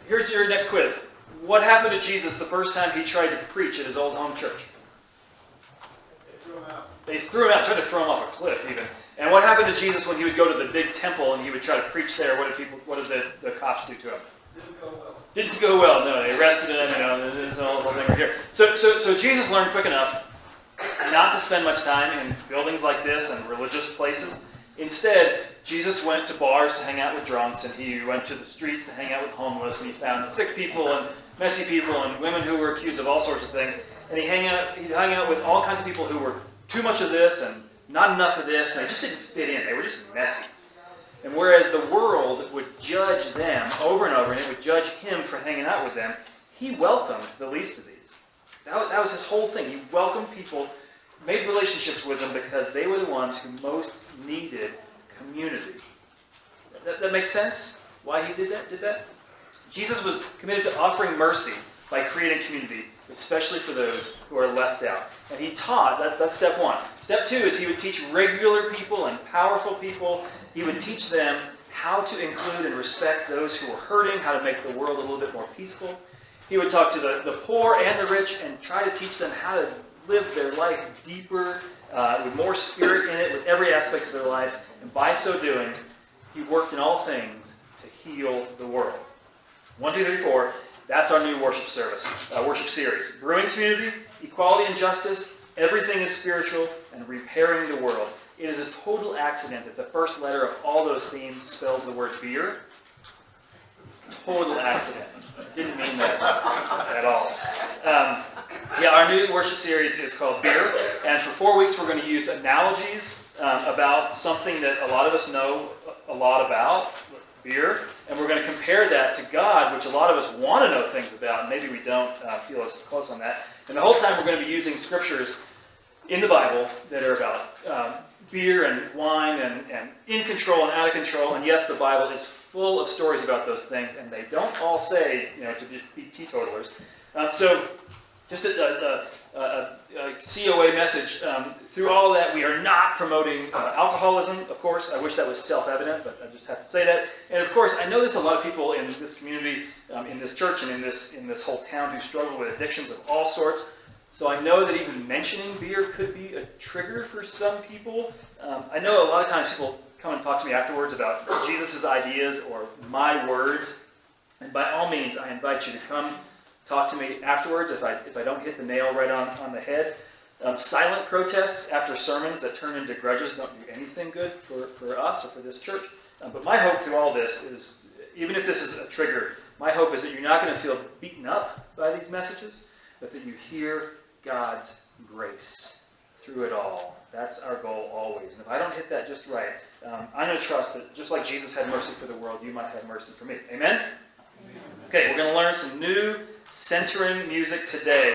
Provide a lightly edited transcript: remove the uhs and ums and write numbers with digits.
Here's your next quiz. What happened to Jesus the first time he tried to preach at his old home church? They threw him out, tried to throw him off a cliff even. And what happened to Jesus when he would go to the big temple and he would try to preach there? What did the cops do to him? Didn't go well. No, they arrested him. There's a whole thing right here. So Jesus learned quick enough not to spend much time in buildings like this and religious places. Instead, Jesus went to bars to hang out with drunks, and he went to the streets to hang out with homeless, and he found sick people and messy people and women who were accused of all sorts of things. And he hung out with all kinds of people who were too much of this and not enough of this, and they just didn't fit in. They were just messy. And whereas the world would judge them over and over, and it would judge him for hanging out with them, he welcomed the least of these. That was his whole thing. He welcomed people, made relationships with them because they were the ones who most needed community. That makes sense? Why he did that? Jesus was committed to offering mercy by creating community, especially for those who are left out. And he taught, that's step one. Step two is he would teach regular people and powerful people. He would teach them how to include and respect those who were hurting, how to make the world a little bit more peaceful. He would talk to the poor and the rich and try to teach them how to live their life deeper, with more spirit in it, with every aspect of their life. And by so doing, he worked in all things to heal the world. 1, 2, 3, 4. That's our new worship service, worship series. Brewing community, equality and justice, everything is spiritual, and repairing the world. It is a total accident that the first letter of all those themes spells the word beer. Total accident. Didn't mean that at all. Our new worship series is called Beer, and for 4 weeks we're going to use analogies about something that a lot of us know a lot about, beer, and we're going to compare that to God, which a lot of us want to know things about, and maybe we don't feel as close on that. And the whole time we're going to be using scriptures in the Bible that are about beer and wine and in control and out of control, and yes, the Bible is full of stories about those things, and they don't all say, to just be teetotalers. So just a COA message. Through all of that, we are not promoting alcoholism, of course. I wish that was self-evident, but I just have to say that. And of course, I know there's a lot of people in this community, in this church, and in this whole town who struggle with addictions of all sorts. So I know that even mentioning beer could be a trigger for some people. I know a lot of times people come and talk to me afterwards about Jesus' ideas or my words. And by all means, I invite you to come talk to me afterwards if I don't hit the nail right on the head. Silent protests after sermons that turn into grudges don't do anything good for us or for this church. But my hope through all this is, even if this is a trigger, my hope is that you're not going to feel beaten up by these messages, but that you hear God's grace through it all. That's our goal always. And if I don't hit that just right, I'm going to trust that just like Jesus had mercy for the world, you might have mercy for me. Amen? Okay, we're going to learn some new centering music today.